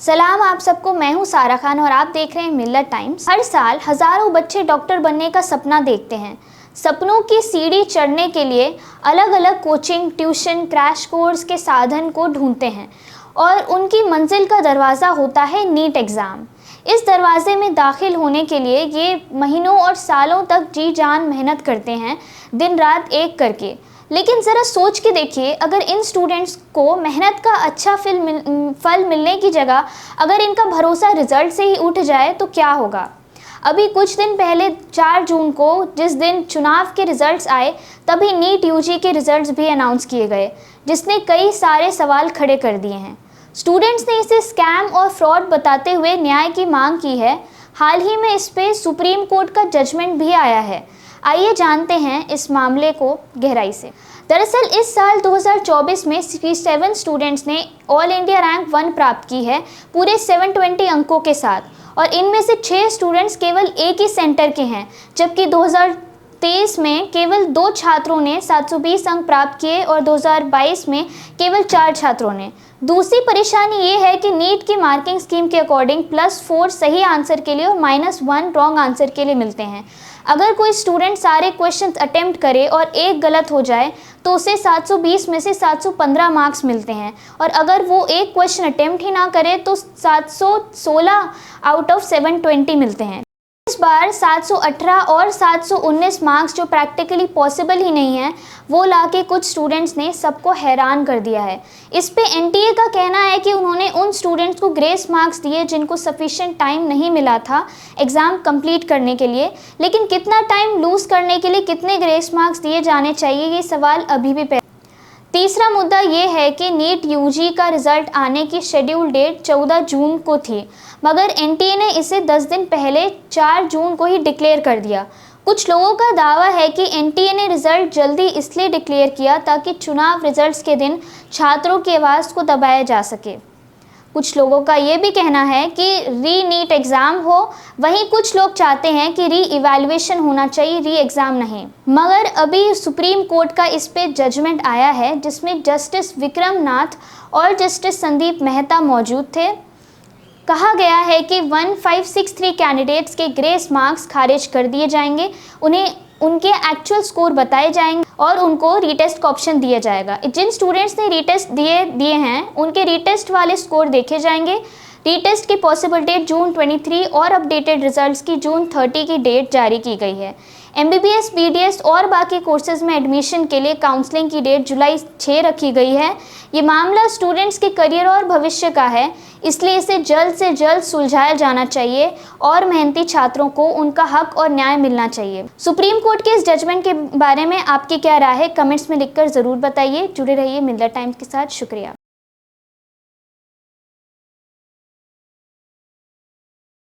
सलाम आप सबको। मैं हूं सारा खान और आप देख रहे हैं मिल्लत टाइम्स। हर साल हज़ारों बच्चे डॉक्टर बनने का सपना देखते हैं। सपनों की सीढ़ी चढ़ने के लिए अलग अलग कोचिंग, ट्यूशन, क्रैश कोर्स के साधन को ढूंढते हैं और उनकी मंजिल का दरवाज़ा होता है नीट एग्ज़ाम। इस दरवाजे में दाखिल होने के लिए ये महीनों और सालों तक जी जान मेहनत करते हैं, दिन रात एक करके। लेकिन ज़रा सोच के देखिए, अगर इन स्टूडेंट्स को मेहनत का अच्छा फल मिलने की जगह अगर इनका भरोसा रिज़ल्ट से ही उठ जाए तो क्या होगा। अभी कुछ दिन पहले 4 जून को जिस दिन चुनाव के रिज़ल्ट्स आए, तभी नीट यूजी के रिज़ल्ट्स भी अनाउंस किए गए, जिसने कई सारे सवाल खड़े कर दिए हैं। स्टूडेंट्स ने इसे स्कैम और फ्रॉड बताते हुए न्याय की मांग की है। हाल ही में इस पे सुप्रीम कोर्ट का जजमेंट भी आया है। आइए जानते हैं इस मामले को गहराई से। दरअसल इस साल 2024 में 67 स्टूडेंट्स ने ऑल इंडिया रैंक 1 प्राप्त की है, पूरे 720 अंकों के साथ, और इनमें से 6 स्टूडेंट्स केवल एक ही सेंटर के हैं, जबकि 2023 में केवल 2 छात्रों ने 720 अंक प्राप्त किए और 2022 में केवल 4 छात्रों ने। दूसरी परेशानी ये है कि नीट की मार्किंग स्कीम के अकॉर्डिंग +4 सही आंसर के लिए और -1 रॉन्ग आंसर के लिए मिलते हैं। अगर कोई स्टूडेंट सारे क्वेश्चंस अटेम्प्ट करे और एक गलत हो जाए तो उसे 720 में से 715 मार्क्स मिलते हैं, और अगर वो एक क्वेश्चन अटेम्प्ट ही ना करे तो 716 आउट ऑफ 720 मिलते हैं। इस बार 718 और 719 मार्क्स, जो प्रैक्टिकली पॉसिबल ही नहीं है, वो लाके कुछ स्टूडेंट्स ने सबको हैरान कर दिया है। इस पे एनटीए का कहना है कि उन्होंने उन स्टूडेंट्स को ग्रेस मार्क्स दिए जिनको सफिशिएंट टाइम नहीं मिला था एग्ज़ाम कंप्लीट करने के लिए। लेकिन कितना टाइम लूज़ करने के लिए कितने ग्रेस मार्क्स दिए जाने चाहिए, ये सवाल अभी भी तीसरा मुद्दा ये है कि नीट यूजी का रिज़ल्ट आने की शेड्यूल डेट 14 जून को थी, मगर एनटीए ने इसे 10 दिन पहले 4 जून को ही डिक्लेयर कर दिया। कुछ लोगों का दावा है कि एनटीए ने रिज़ल्ट जल्दी इसलिए डिक्लेयर किया ताकि चुनाव रिजल्ट्स के दिन छात्रों की आवाज़ को दबाया जा सके। कुछ लोगों का ये भी कहना है कि री नीट एग्ज़ाम हो, वहीं कुछ लोग चाहते हैं कि री इवैल्यूएशन होना चाहिए, री एग्ज़ाम नहीं। मगर अभी सुप्रीम कोर्ट का इस पे जजमेंट आया है, जिसमें जस्टिस विक्रम नाथ और जस्टिस संदीप मेहता मौजूद थे। कहा गया है कि 1563 कैंडिडेट्स के ग्रेस मार्क्स खारिज कर दिए जाएंगे, उन्हें उनके एक्चुअल स्कोर बताए जाएंगे और उनको रीटेस्ट का ऑप्शन दिया जाएगा। जिन स्टूडेंट्स ने रीटेस्ट दिए हैं, उनके रीटेस्ट वाले स्कोर देखे जाएंगे। रीटेस्ट की पॉसिबल डेट जून 23 और अपडेटेड रिजल्ट्स की जून 30 की डेट जारी की गई है। एमबीबीएस, बीडीएस और बाकी कोर्सेज में एडमिशन के लिए काउंसलिंग की डेट जुलाई 6 रखी गई है। ये मामला स्टूडेंट्स के करियर और भविष्य का है, इसलिए इसे जल्द से जल्द सुलझाया जाना चाहिए और मेहनती छात्रों को उनका हक और न्याय मिलना चाहिए। सुप्रीम कोर्ट के इस जजमेंट के बारे में आपकी क्या राय है, कमेंट्स में लिखकर ज़रूर बताइए। जुड़े रहिए मिल्लत टाइम्स के साथ। शुक्रिया।